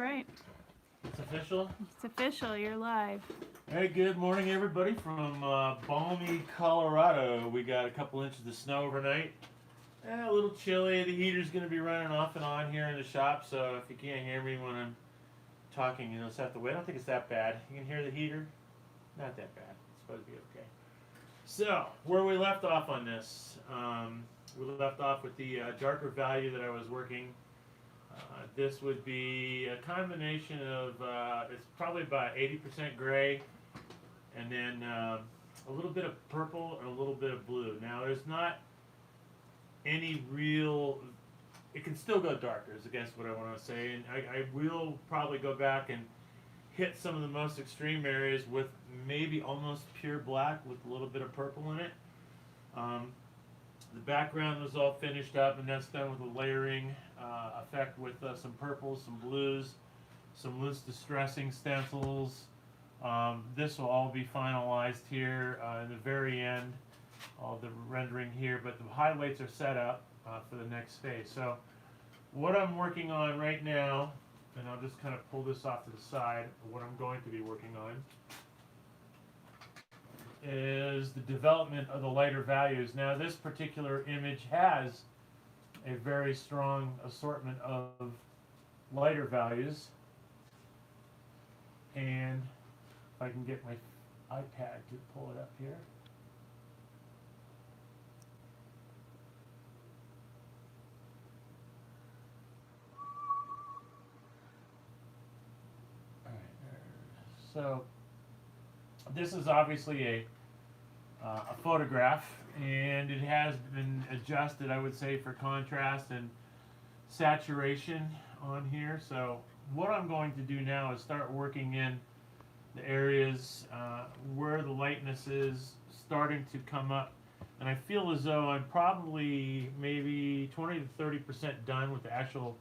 right. It's official? It's official. You're live. Hey, good morning, everybody, from balmy Colorado. We got a couple inches of snow overnight. A little chilly. The heater's going to be running off and on here in the shop, so if you can't hear me when I'm talking, you'll just have to wait. I don't think it's that bad. You can hear the heater? Not that bad. It's supposed to be okay. So, where we left off on this, we left off with the darker value that I was working. This would be a combination of, it's probably about 80% gray, and then a little bit of purple and a little bit of blue. Now, there's not any real, it can still go darker, is I guess what I want to say, and I will probably go back and hit some of the most extreme areas with maybe almost pure black with a little bit of purple in it. The background was all finished up, and that's done with a layering effect with some purples, some blues, some loose distressing stencils. This will all be finalized here in the very end, all the rendering here, but the highlights are set up for the next phase. So what I'm working on right now, and I'll just kind of pull this off to the side, what I'm going to be working on is the development of the lighter values. Now, this particular image has a very strong assortment of lighter values, and if I can get my iPad to pull it up here. All right, so this is obviously a photograph, and it has been adjusted, I would say, for contrast and saturation on here. So what I'm going to do now is start working in the areas where the lightness is starting to come up, and I feel as though I'm probably maybe 20 to 30% done with the actual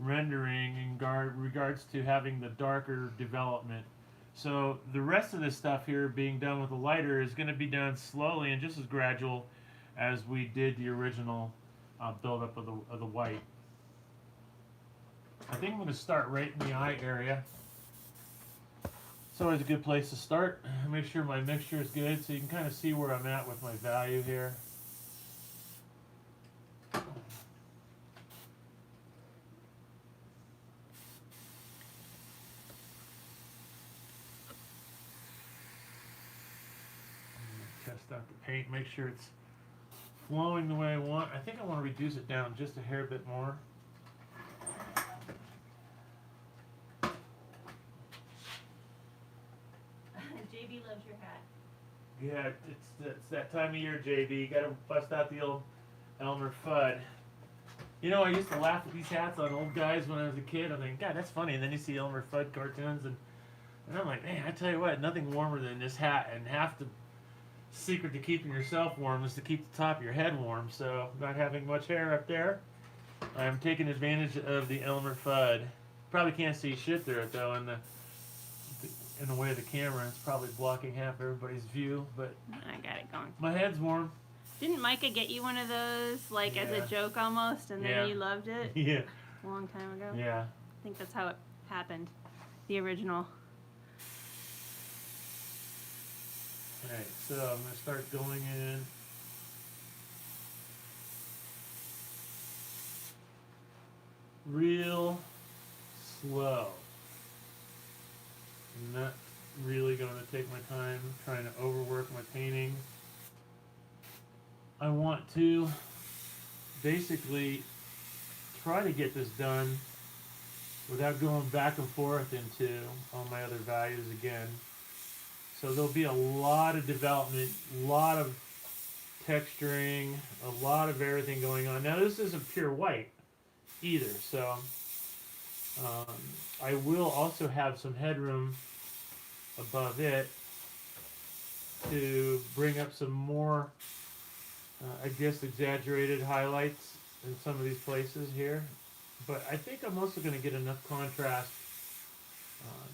rendering in regards to having the darker development. So the rest of this stuff here being done with the lighter is going to be done slowly and just as gradual as we did the original buildup of the white. I think I'm going to start right in the eye area. It's always a good place to start. Make sure my mixture is good so you can kind of see where I'm at with my value here. Test out the paint, make sure it's flowing the way I want. I think I want to reduce it down just a hair bit more. JB loves your hat. Yeah, it's that time of year, JB. You got to bust out the old Elmer Fudd. You know, I used to laugh at these hats on old guys when I was a kid. I'm like, God, that's funny. And then you see Elmer Fudd cartoons, and I'm like, man, I tell you what, nothing warmer than this hat. And half the secret to keeping yourself warm is to keep the top of your head warm. So, not having much hair up there, I'm taking advantage of the Elmer Fudd. Probably can't see shit through it though, in the way of the camera. It's probably blocking half everybody's view, but I got it going. my head's warm. Didn't Micah get you one of those, like, as a joke almost, and then you loved it? Yeah. A long time ago? Yeah. I think that's how it happened. The original. Alright, so I'm going to start going in. Real slow. I'm not really going to take my time trying to overwork my painting. I want to basically try to get this done without going back and forth into all my other values again. So there'll be a lot of development, a lot of texturing, a lot of everything going on. Now this isn't pure white either, so I will also have some headroom above it to bring up some more, I guess, exaggerated highlights in some of these places here. But I think I'm also going to get enough contrast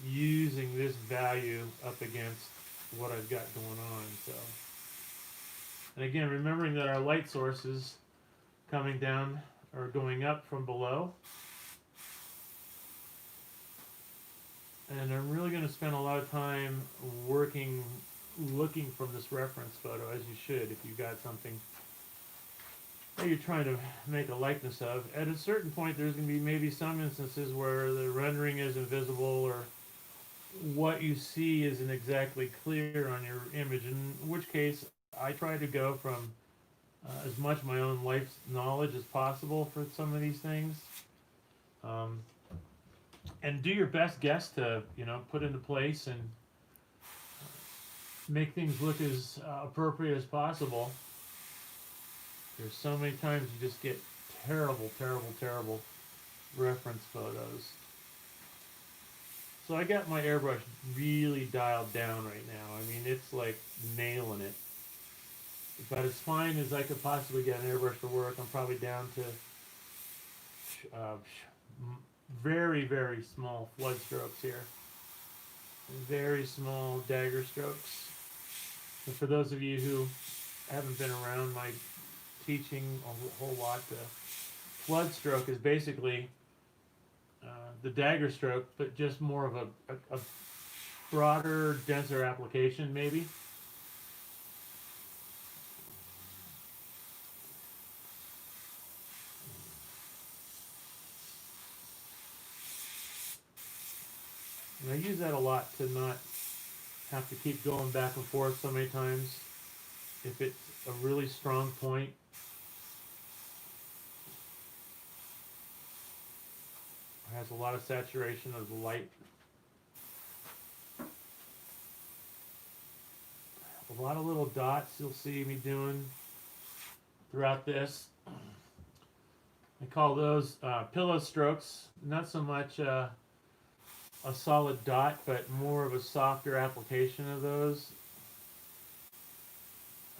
using this value up against what I've got going on. So, and again, remembering that our light sources coming down or going up from below. And I'm really going to spend a lot of time looking from this reference photo, as you should if you got something that you're trying to make a likeness of. At a certain point, there's going to be maybe some instances where the rendering is invisible, or what you see isn't exactly clear on your image, in which case I try to go from as much my own life's knowledge as possible for some of these things. And do your best guess to, put into place and make things look as appropriate as possible. There's so many times you just get terrible, terrible, terrible reference photos. So I got my airbrush really dialed down right now. I mean, it's like nailing it. About as fine as I could possibly get an airbrush to work. I'm probably down to very, very small flood strokes here. Very small dagger strokes. And for those of you who haven't been around my teaching a whole lot, the flood stroke is basically the dagger stroke, but just more of a broader, denser application, maybe. And I use that a lot to not have to keep going back and forth so many times. If it's a really strong point, has a lot of saturation of the light. A lot of little dots you'll see me doing throughout this. I call those pillow strokes. Not so much a solid dot, but more of a softer application of those.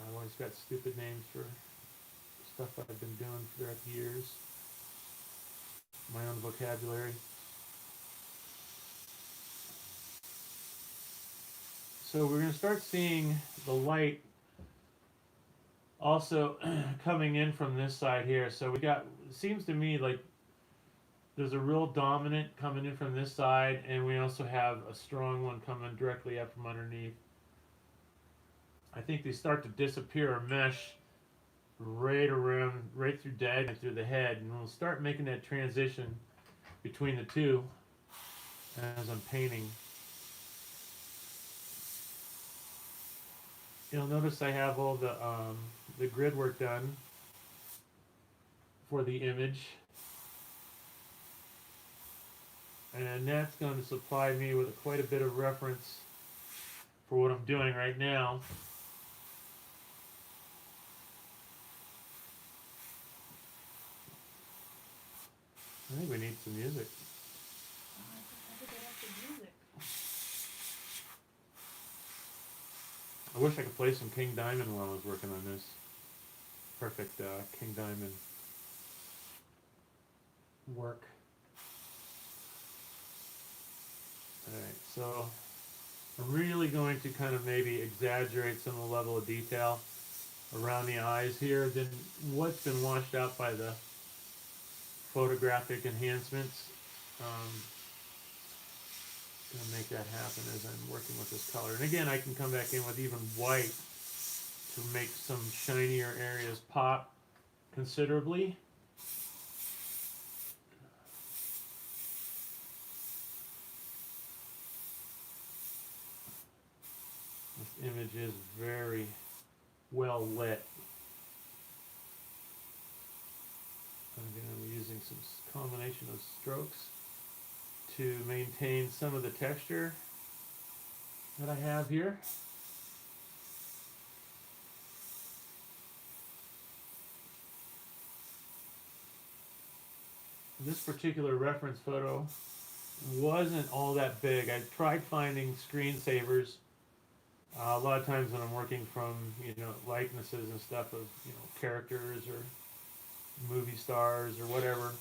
I've always got stupid names for stuff that I've been doing throughout the years. My own vocabulary. So we're going to start seeing the light also coming in from this side here. So we got, it seems to me like there's a real dominant coming in from this side, and we also have a strong one coming directly up from underneath. I think they start to disappear or mesh right through diagonally through the head, and we'll start making that transition between the two as I'm painting. You'll notice I have all the grid work done for the image, and that's going to supply me with quite a bit of reference for what I'm doing right now. I think we need some music. I wish I could play some King Diamond while I was working on this. Perfect King Diamond work. Alright, so I'm really going to kind of maybe exaggerate some of the level of detail around the eyes here than what's been washed out by the photographic enhancements. Gonna make that happen as I'm working with this color. And again, I can come back in with even white to make some shinier areas pop considerably. This image is very well lit. I'm using some combination of strokes to maintain some of the texture that I have here. This particular reference photo wasn't all that big. I tried finding screensavers. A lot of times when I'm working from, likenesses and stuff of, characters or movie stars or whatever,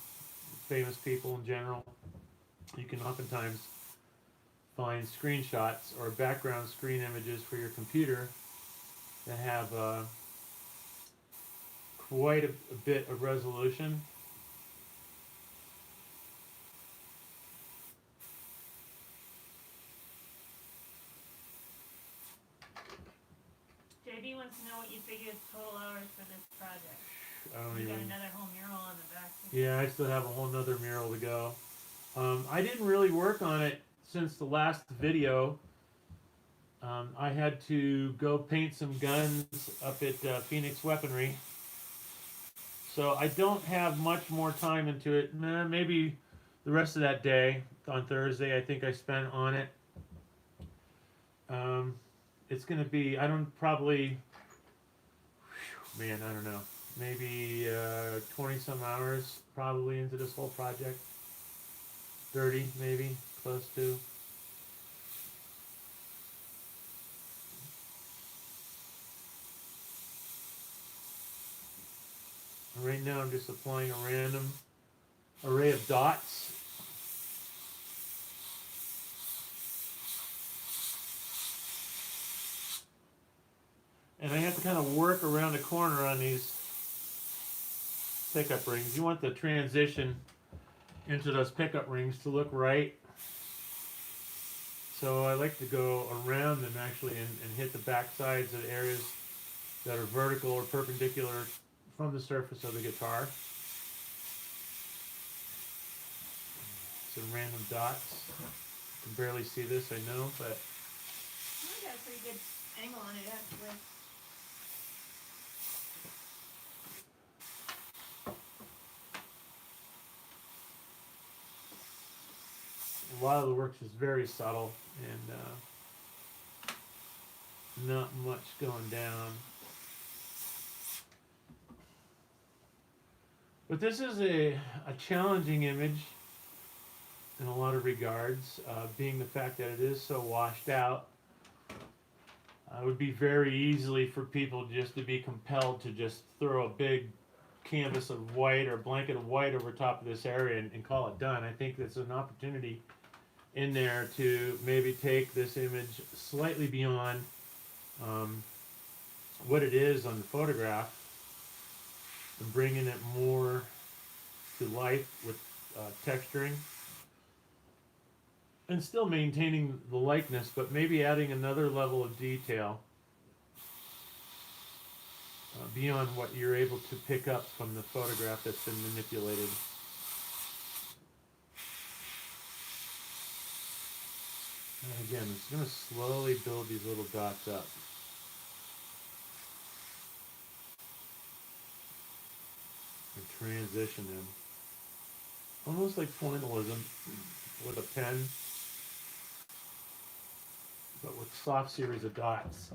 famous people in general, you can oftentimes find screenshots or background screen images for your computer that have quite a bit of resolution. Maybe he wants to know what you figure the total hours for this project. I don't You even. got another whole mural on the back. Yeah, I still have a whole nother mural to go. I didn't really work on it since the last video. I had to go paint some guns up at Phoenix Weaponry. So I don't have much more time into it. Maybe the rest of that day on Thursday I think I spent on it. It's going to be, I don't probably, man, I don't know. Maybe 20 some hours probably into this whole project. 30 maybe, close to. Right now I'm just applying a random array of dots. And I have to kind of work around the corner on these pickup rings. You want the transition into those pickup rings to look right. So I like to go around them actually and hit the back sides of areas that are vertical or perpendicular from the surface of the guitar. Some random dots. You can barely see this, I know, but I got a pretty good angle on it actually. a lot of the work is very subtle and not much going down. But this is a challenging image in a lot of regards, being the fact that it is so washed out. It would be very easily for people just to be compelled to just throw a big canvas of white or blanket of white over top of this area and call it done. I think there's an opportunity in there to maybe take this image slightly beyond what it is on the photograph and bringing it more to life with texturing and still maintaining the likeness, but maybe adding another level of detail beyond what you're able to pick up from the photograph that's been manipulated. And again, it's going to slowly build these little dots up. And transition them. Almost like pointillism with a pen, but with soft series of dots.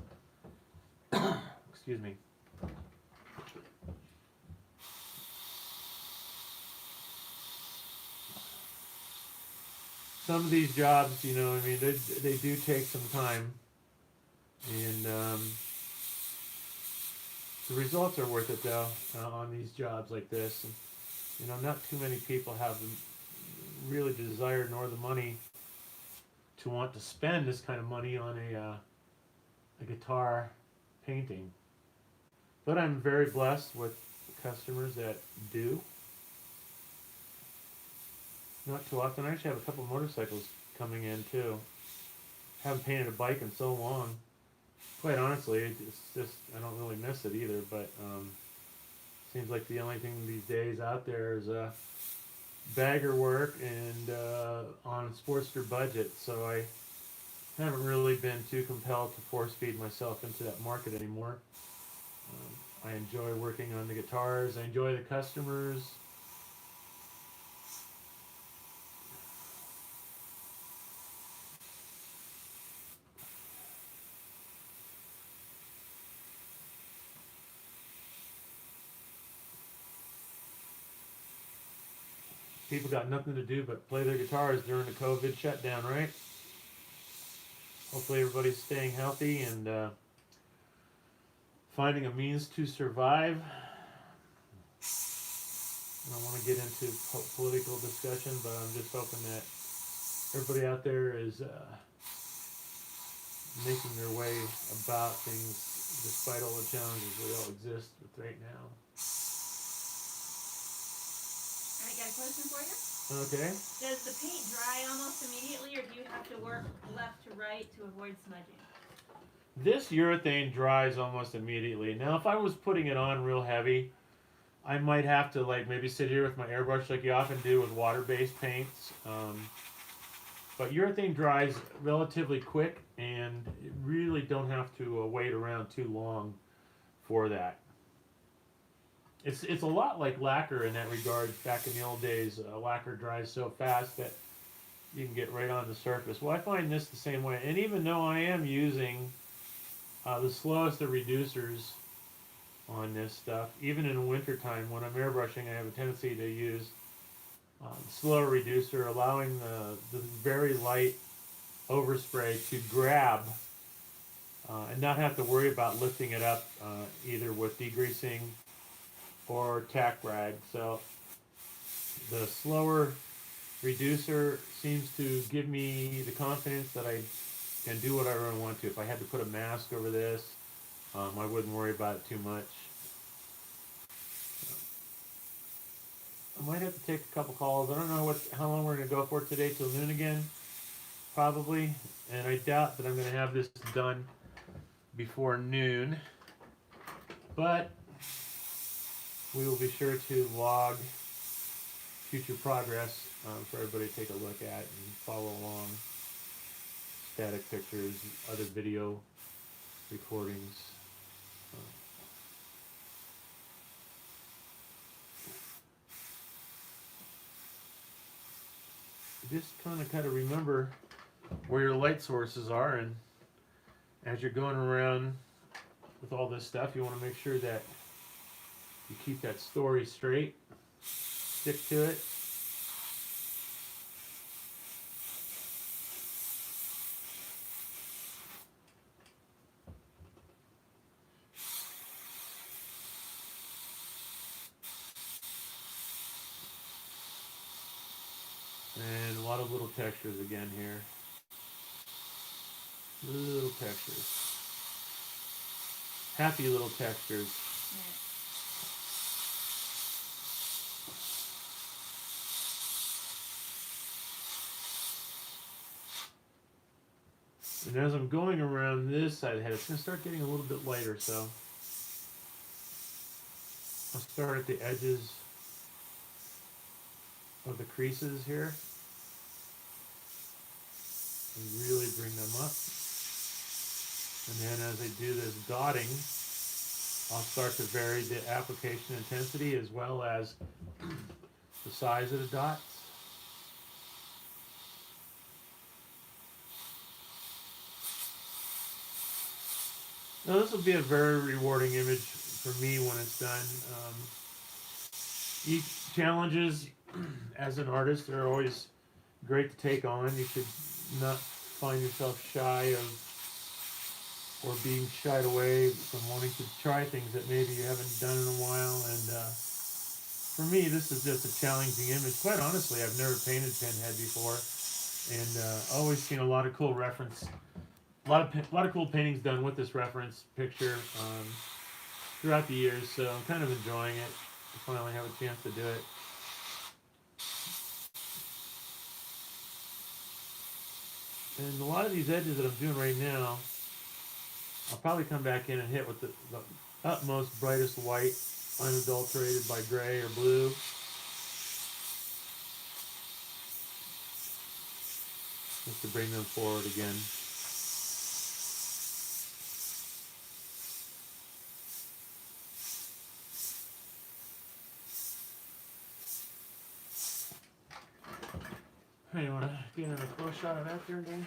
Excuse me. Some of these jobs, you know, I mean, they do take some time, and the results are worth it though on these jobs like this. And, you know, not too many people have the really desire nor the money to want to spend this kind of money on a guitar painting. But I'm very blessed with customers that do. Not too often. I actually have a couple motorcycles coming in too. Haven't painted a bike in so long. Quite honestly, it's just, I don't really miss it either, but seems like the only thing these days out there is bagger work and on a Sportster budget, so I haven't really been too compelled to force feed myself into that market anymore. I enjoy working on the guitars, I enjoy the customers. People got nothing to do but play their guitars during the COVID shutdown, right? Hopefully everybody's staying healthy and finding a means to survive. I don't want to get into political discussion, but I'm just hoping that everybody out there is making their way about things despite all the challenges we all exist with right now. I got a question for you. Okay. Does the paint dry almost immediately, or do you have to work left to right to avoid smudging? This urethane dries almost immediately. Now, if I was putting it on real heavy, I might have to like maybe sit here with my airbrush like you often do with water-based paints. But urethane dries relatively quick, and you really don't have to wait around too long for that. It's a lot like lacquer in that regard. Back in the old days, lacquer dries so fast that you can get right on the surface. Well, I find this the same way. And even though I am using the slowest of reducers on this stuff, even in the winter time when I'm airbrushing, I have a tendency to use slower reducer, allowing the very light overspray to grab and not have to worry about lifting it up either with degreasing or tack rag. So the slower reducer seems to give me the confidence that I can do whatever I want to. If I had to put a mask over this, I wouldn't worry about it too much. I might have to take a couple calls. I don't know how long we're going to go for today, till noon again, probably. And I doubt that I'm going to have this done before noon. But we will be sure to log future progress for everybody to take a look at and follow along. Static pictures, other video recordings. Just kind of remember where your light sources are, and as you're going around with all this stuff, you want to make sure that you keep that story straight, stick to it. And a lot of little textures again here. Little textures. Happy little textures. And as I'm going around this side of the head, it's going to start getting a little bit lighter, so I'll start at the edges of the creases here and really bring them up. And then as I do this dotting, I'll start to vary the application intensity as well as the size of the dots. Now this will be a very rewarding image for me when it's done. Each challenges as an artist are always great to take on. You should not find yourself shy of or being shied away from wanting to try things that maybe you haven't done in a while. And for me, this is just a challenging image. Quite honestly, I've never painted Pinhead before, and always seen a lot of cool reference. A lot of cool paintings done with this reference picture throughout the years, so I'm kind of enjoying it. I finally have a chance to do it. And a lot of these edges that I'm doing right now, I'll probably come back in and hit with the utmost brightest white, unadulterated by gray or blue. Just to bring them forward again. Hey, you want to get in a close shot of that there, Dan?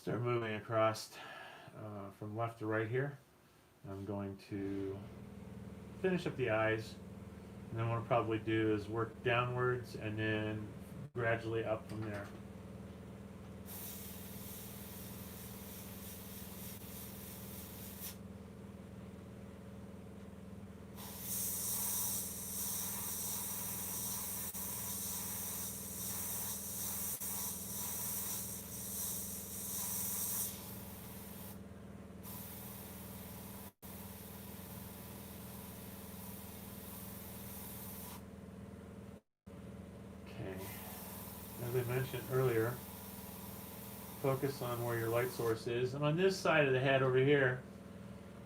Start moving across from left to right here. I'm going to finish up the eyes. And then what I'll probably do is work downwards and then gradually up from there. As I mentioned earlier, focus on where your light source is. And on this side of the head over here,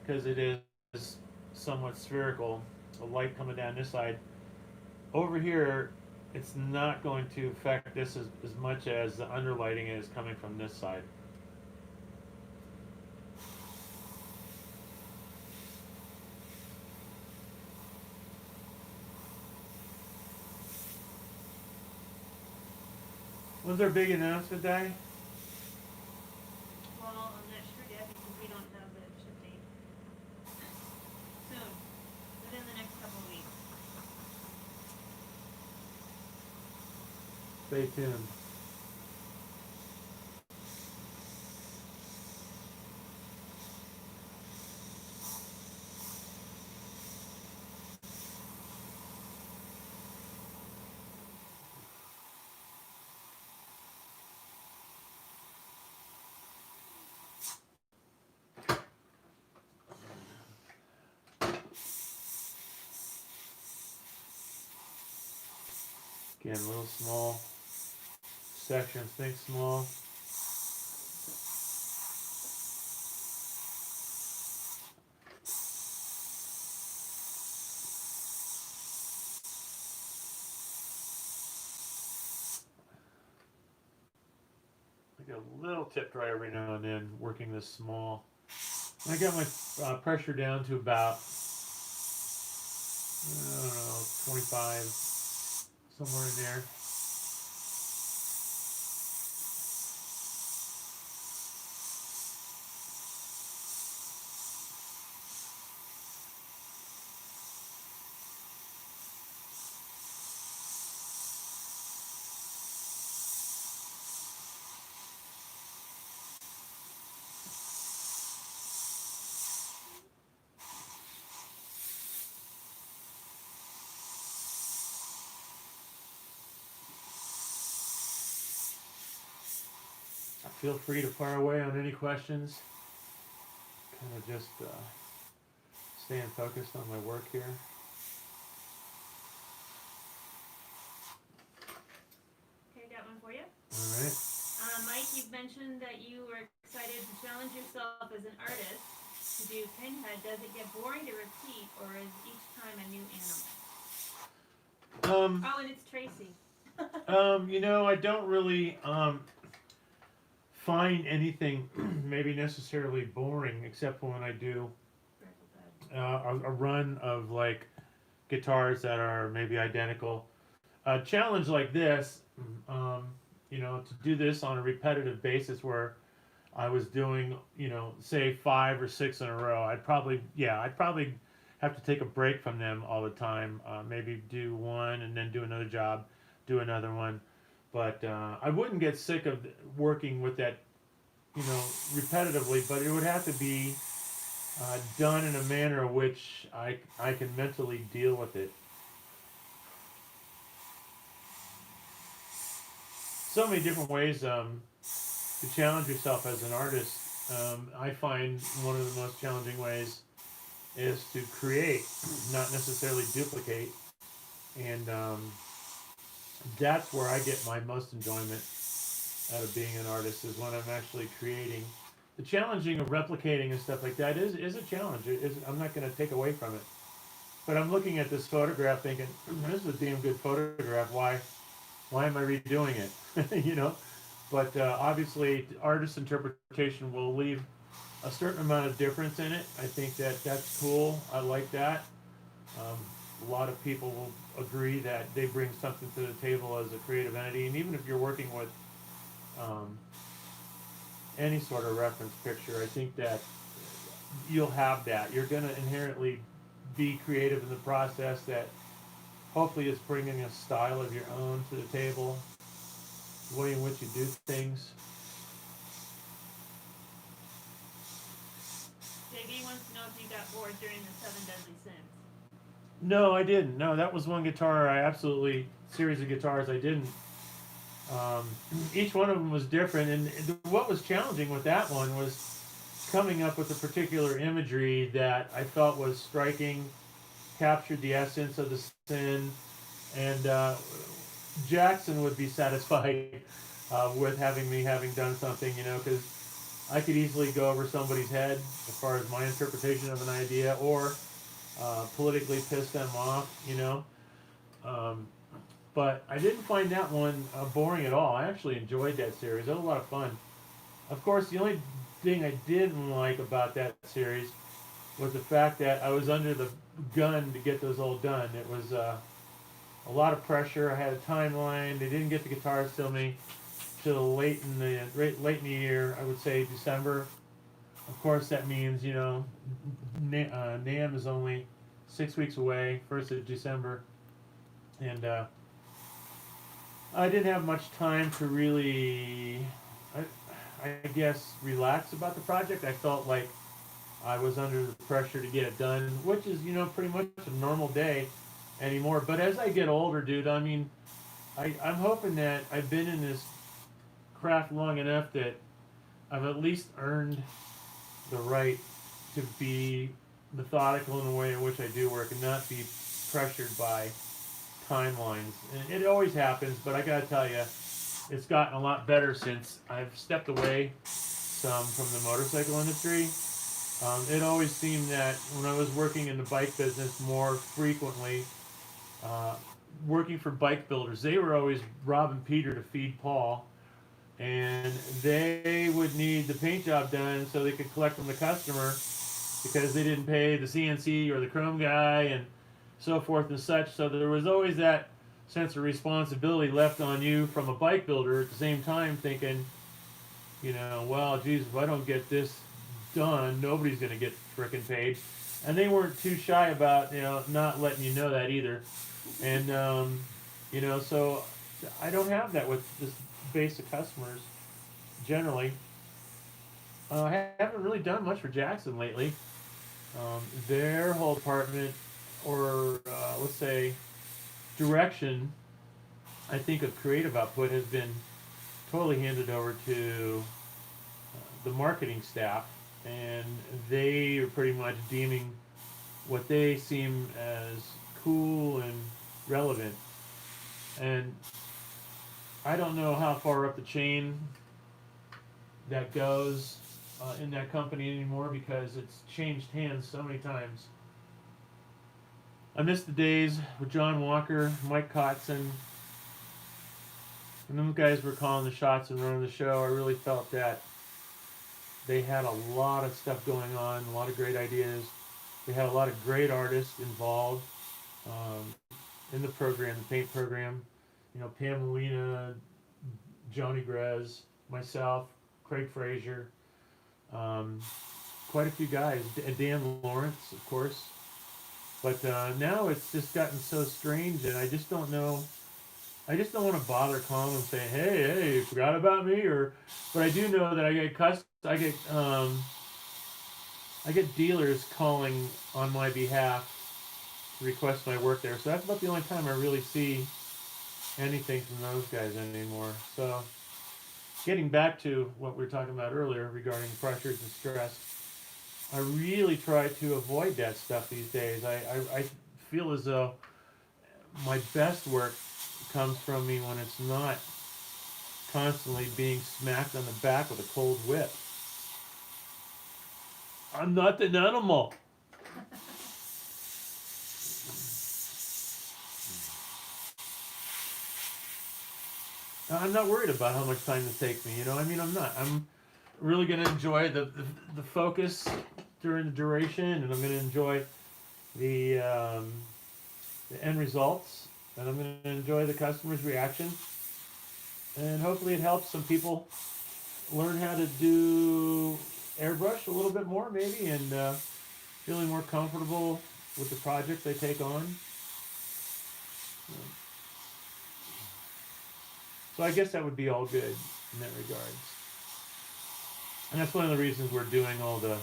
because it is somewhat spherical, the light coming down this side, over here, it's not going to affect this as much as the underlighting is coming from this side. Was there a big announcement day? Well, I'm not sure yet because we don't have the ship date. Soon. Within the next couple of weeks. Stay tuned. Again, little small sections, think small. I get a little tip dry every now and then working this small. I got my pressure down to about, I don't know, 25, somewhere in there. Feel free to fire away on any questions. Kind of just staying focused on my work here. Okay, I got one for you. All right. Mike, you've mentioned that you were excited to challenge yourself as an artist to do Pinhead. Does it get boring to repeat, or is each time a new animal? Oh, and it's Tracy. You know, I don't really find anything maybe necessarily boring, except for when I do a run of like guitars that are maybe identical. A challenge like this, you know, to do this on a repetitive basis where I was doing, you know, say 5 or 6 in a row, I'd probably have to take a break from them all the time. Maybe do one and then do another job, do another one. But I wouldn't get sick of working with that, you know, repetitively, but it would have to be done in a manner in which I can mentally deal with it. So many different ways to challenge yourself as an artist. I find one of the most challenging ways is to create, not necessarily duplicate. And that's where I get my most enjoyment out of being an artist, is when I'm actually creating. The challenging of replicating and stuff like that is a challenge. I'm not going to take away from it. But I'm looking at this photograph thinking, this is a damn good photograph. Why am I redoing it? You know? But obviously, artist interpretation will leave a certain amount of difference in it. I think that's cool. I like that. A lot of people will agree that they bring something to the table as a creative entity. And even if you're working with any sort of reference picture, I think that you'll have that. You're going to inherently be creative in the process that hopefully is bringing a style of your own to the table, the way in which you do things. JB wants to know if you got bored during the Seven Deadly Sins. No, I didn't. No, that was one guitar series of guitars I didn't. Each one of them was different, and what was challenging with that one was coming up with a particular imagery that I felt was striking, captured the essence of the sin, and Jackson would be satisfied with having done something, because I could easily go over somebody's head as far as my interpretation of an idea, or politically piss them off. But I didn't find that one boring at all. I actually enjoyed that series. It was a lot of fun. Of course, the only thing I didn't like about that series was the fact that I was under the gun to get those all done. It was a lot of pressure. I had a timeline. They didn't get the guitars to me till late in the year. I would say December. Of course, that means NAMM is only 6 weeks away, 1st of December, and I didn't have much time to really, I guess, relax about the project. I felt like I was under the pressure to get it done, which is, pretty much a normal day anymore. But as I get older, dude, I mean, I'm hoping that I've been in this craft long enough that I've at least earned the right to be methodical in the way in which I do work and not be pressured by timelines. And it always happens, but I gotta tell you, it's gotten a lot better since I've stepped away some from the motorcycle industry. It always seemed that when I was working in the bike business more frequently, working for bike builders, they were always robbing Peter to feed Paul, and they would need the paint job done so they could collect from the customer because they didn't pay the CNC or the chrome guy and so forth and such. So there was always that sense of responsibility left on you from a bike builder at the same time thinking, well, geez, if I don't get this done, nobody's going to get frickin' paid. And they weren't too shy about, not letting you know that either. And, so I don't have that with this base of customers generally. I haven't really done much for Jackson lately. Their whole department, or let's say direction, I think, of creative output has been totally handed over to the marketing staff, and they are pretty much deeming what they seem as cool and relevant. And I don't know how far up the chain that goes in that company anymore because it's changed hands so many times. I miss the days with John Walker, Mike Kotson, and them guys were calling the shots and running the show. I really felt that they had a lot of stuff going on, a lot of great ideas. They had a lot of great artists involved in the program, the paint program. Pam Molina, Johnny Grez, myself, Craig Frazier, quite a few guys. Dan Lawrence, of course. But now it's just gotten so strange, and I just don't know. I just don't want to bother calling them saying, "Hey, you forgot about me," but I do know that I get dealers calling on my behalf to request my work there. So that's about the only time I really see anything from those guys anymore. So getting back to what we were talking about earlier regarding pressures and stress, I really try to avoid that stuff these days. I feel as though my best work comes from me when it's not constantly being smacked on the back with a cold whip. I'm not an animal. I'm not worried about how much time it takes me. I'm not. I'm really going to enjoy the focus during the duration, and I'm going to enjoy the end results, and I'm going to enjoy the customer's reaction, and hopefully it helps some people learn how to do airbrush a little bit more, maybe, and feeling more comfortable with the projects they take on. So I guess that would be all good in that regards. And that's one of the reasons we're doing all the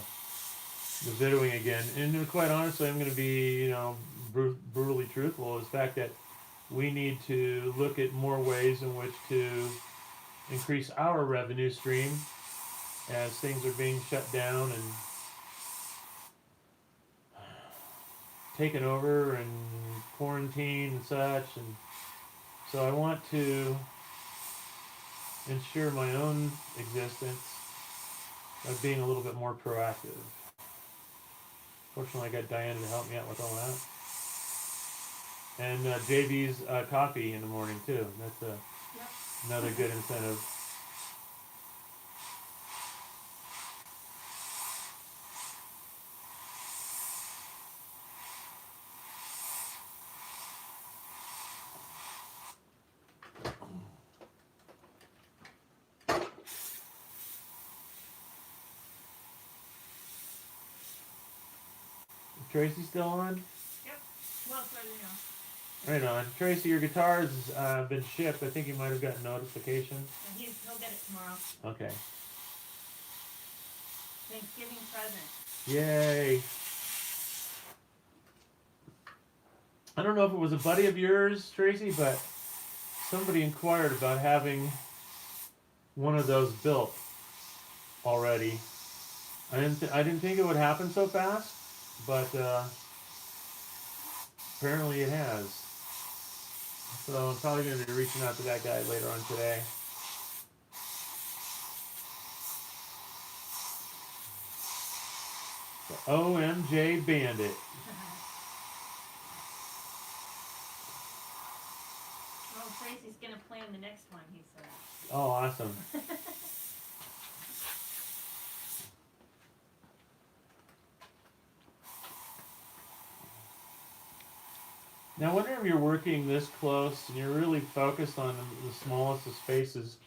videoing again. And quite honestly, I'm going to be, brutally truthful, is the fact that we need to look at more ways in which to increase our revenue stream as things are being shut down and taken over and quarantined and such. And so I want to ensure my own existence by being a little bit more proactive. Fortunately, I got Diana to help me out with all that. And JB's coffee in the morning too. That's another good incentive. Tracy still on? Yep. Well, as far as I know. Right on. Tracy, your guitar's been shipped. I think you might have gotten notification. And he'll get it tomorrow. Okay. Thanksgiving present. Yay. I don't know if it was a buddy of yours, Tracy, but somebody inquired about having one of those built already. I didn't think it would happen so fast, but apparently it has. So I'm probably going to be reaching out to that guy later on today. The OMJ Bandit. Well, Tracy's gonna plan the next one, he said. Oh, awesome. Now, whenever you're working this close and you're really focused on the smallest of spaces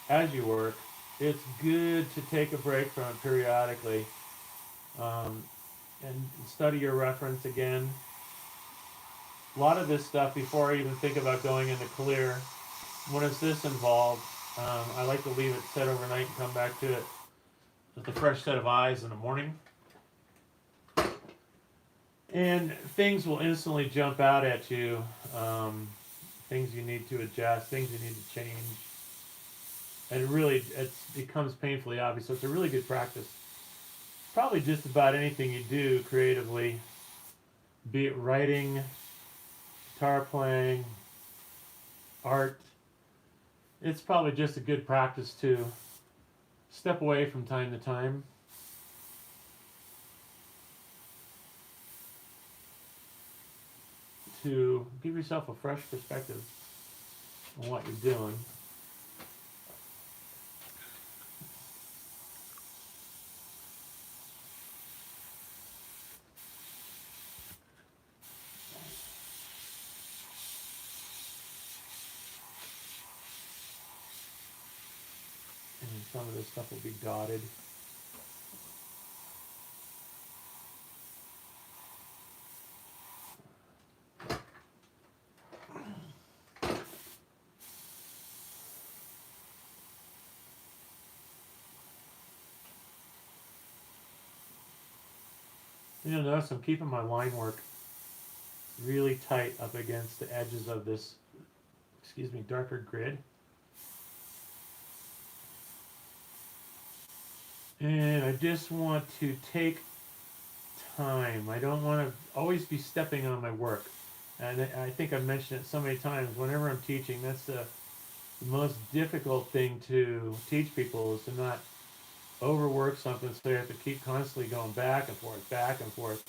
as you work, it's good to take a break from it periodically and study your reference again. A lot of this stuff, before I even think about going into clear, when it's this involved, I like to leave it set overnight and come back to it with a fresh set of eyes in the morning. And things will instantly jump out at you. Things you need to adjust, things you need to change. And it becomes painfully obvious. So it's a really good practice. Probably just about anything you do creatively, be it writing, guitar playing, art. It's probably just a good practice to step away from time to time. To give yourself a fresh perspective on what you're doing. And some of this stuff will be dotted. You'll notice I'm keeping my line work really tight up against the edges of this, darker grid. And I just want to take time. I don't want to always be stepping on my work. And I think I've mentioned it so many times. Whenever I'm teaching, that's the most difficult thing to teach people, is to not overwork something so you have to keep constantly going back and forth,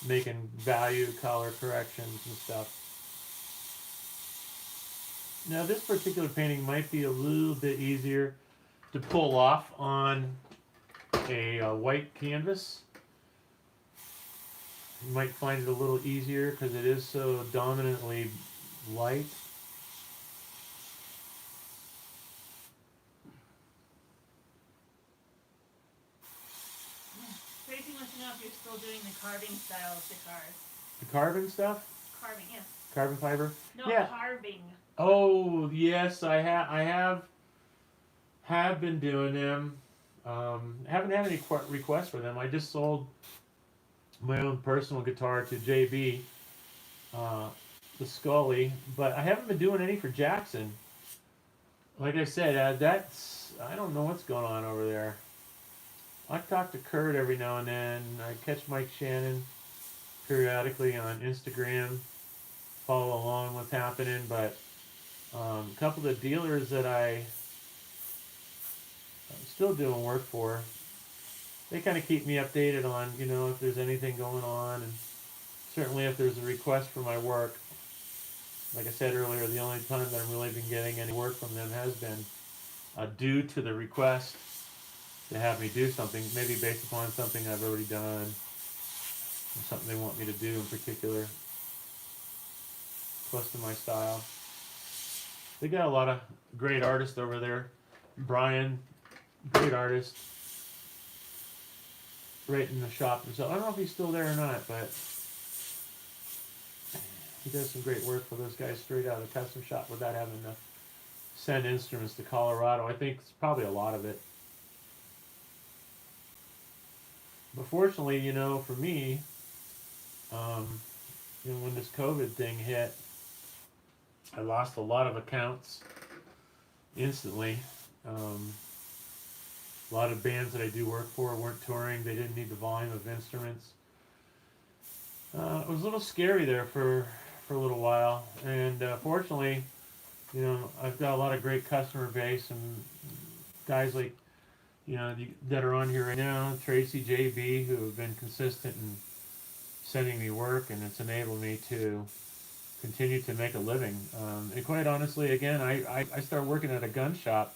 making value color corrections and stuff. Now this particular painting might be a little bit easier to pull off on a white canvas. You might find it a little easier because it is so dominantly light. to know if you're still doing the carving style of the cars. The carbon stuff? Carving, yes. Carbon fiber? No, Yeah. carving. Oh, yes, I have been doing them. Haven't had any requests for them. I just sold my own personal guitar to JB, the Scully, but I haven't been doing any for Jackson. Like I said, I don't know what's going on over there. I talk to Kurt every now and then. I catch Mike Shannon periodically on Instagram, follow along what's happening, but a couple of the dealers that I'm still doing work for, they kind of keep me updated on, if there's anything going on, and certainly if there's a request for my work. Like I said earlier, the only time that I've really been getting any work from them has been due to the request to have me do something, maybe based upon something I've already done, or something they want me to do in particular, close to my style. They got a lot of great artists over there. Brian, great artist, right in the shop himself. I don't know if he's still there or not, but he does some great work for those guys straight out of the custom shop without having to send instruments to Colorado. I think it's probably a lot of it. But fortunately, for me, when this COVID thing hit, I lost a lot of accounts instantly. A lot of bands that I do work for weren't touring. They didn't need the volume of instruments. It was a little scary there for a little while. And fortunately, I've got a lot of great customer base and guys like, that are on here right now, Tracy, JB, who have been consistent in sending me work, and it's enabled me to continue to make a living. And quite honestly, again, I started working at a gun shop,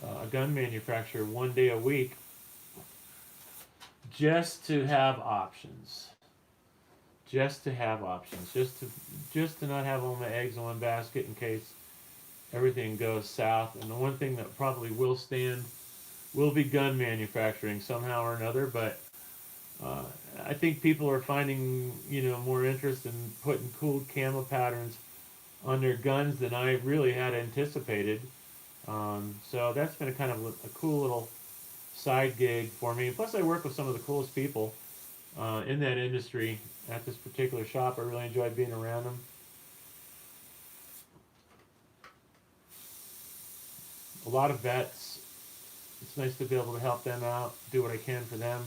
a gun manufacturer, 1 day a week, just to have options. Just to have options. Just to not have all my eggs in one basket in case everything goes south. And the one thing that probably will be gun manufacturing somehow or another, but I think people are finding, more interest in putting cool camo patterns on their guns than I really had anticipated. So that's been a kind of a cool little side gig for me. Plus, I work with some of the coolest people in that industry at this particular shop. I really enjoy being around them. A lot of vets. It's nice to be able to help them out, do what I can for them.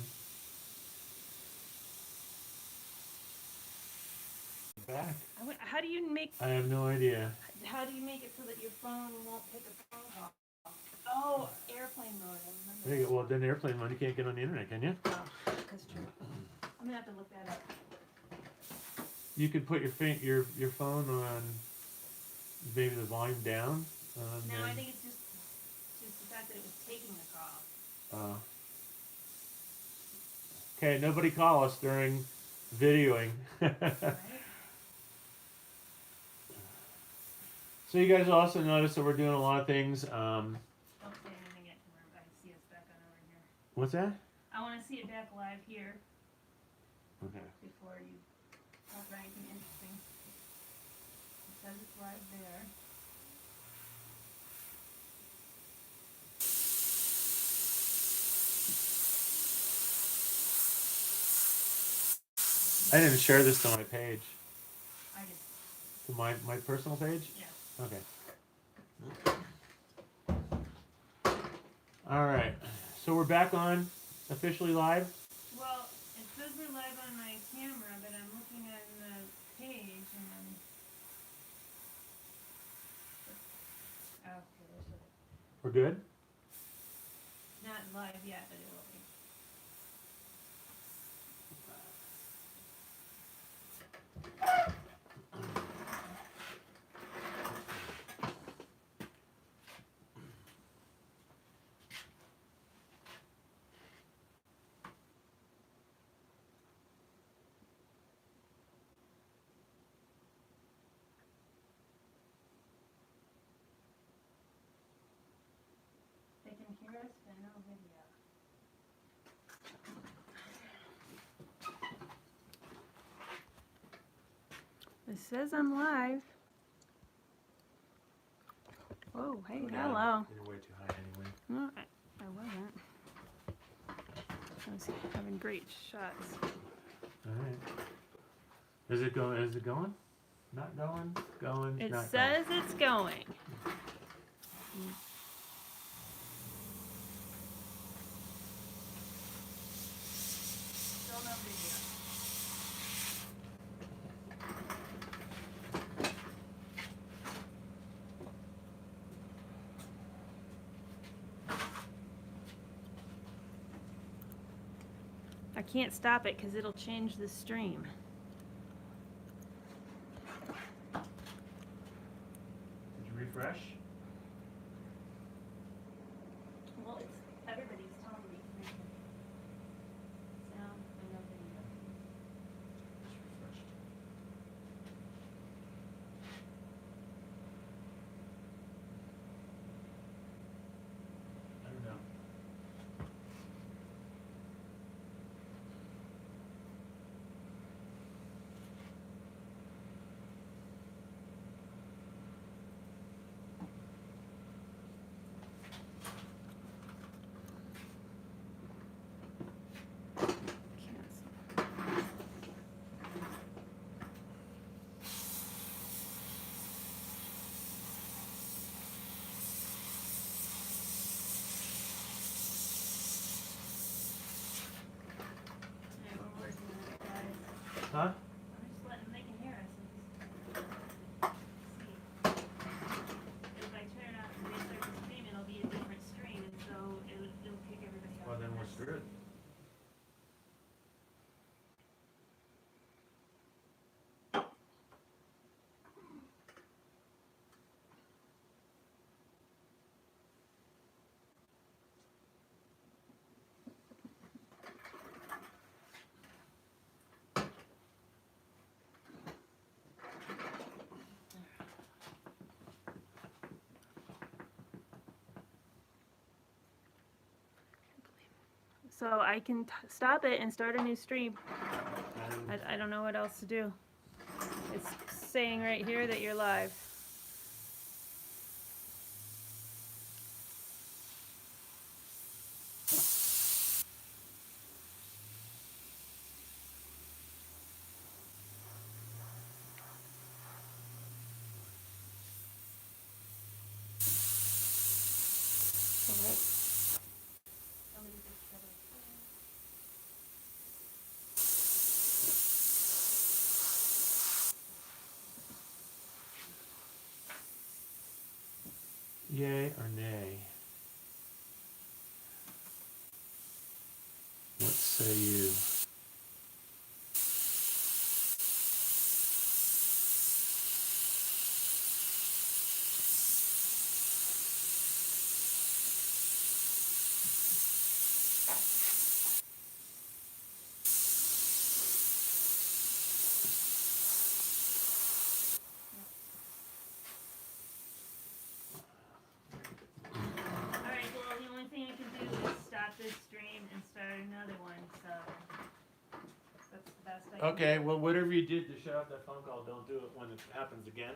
Back. How do you make? I have no idea. How do you make it so that your phone won't pick a phone call? Oh, airplane mode. I remember. Well, then airplane mode, you can't get on the internet, can you? Oh, that's true. I'm gonna have to look that up. You could put your phone on maybe the volume down. No, I think it's just the fact that it was taking the call. Okay, nobody call us during videoing. Right? So you guys also notice that we're doing a lot of things. Don't say anything yet, I see us back on over here. What's that? I want to see it back live here Okay. before you talk about anything interesting. It says it's live there. I didn't share this to my page. I just. To my personal page? Yeah. Okay. Alright. So we're back on officially live? Well, it says we're live on my camera, but I'm looking at the page and then. Okay, there's it. We're good? Not live yet, but it will be. They can hear us, but no video. says I'm live. Whoa, hey, Go down. hello. You're way too high anyway. No, I wasn't. I was having great shots. Alright. Is it going? Is it going? Not going? Going? It not says it's going. Still no video. I can't stop it because it'll change the stream. Did you refresh? Well, it's everybody's telling me. Sound and no video. Just refreshed. I don't know. Alright, we're working on it, guys. Huh? I'm just letting they can hear us. And see. If I turn it on and restart the stream, it'll be a different stream, and so it'll kick everybody out. Well, then we're screwed. So I can stop it and start a new stream. And I don't know what else to do. It's saying right here that you're live. Somebody just shut it. yay or nay? What say you? Alright, well, the only thing I can do is stop this stream and start another one, so that's the best I can Okay, well, whatever you did to shut off that phone call, don't do it when it happens again.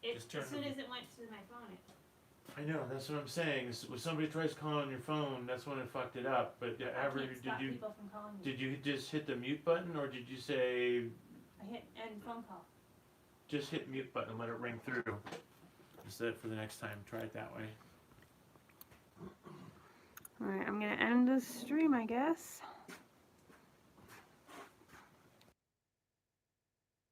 just turn As soon the- as it went to my phone, it I know, that's what I'm saying. When somebody tries calling on your phone, that's when it fucked it up. But I ever can't stop did you people from calling me. did you just hit the mute button, or did you say I hit end phone call. just hit mute button and let it ring through? Just that for the next time. Try it that way. Alright, I'm gonna end the stream, I guess.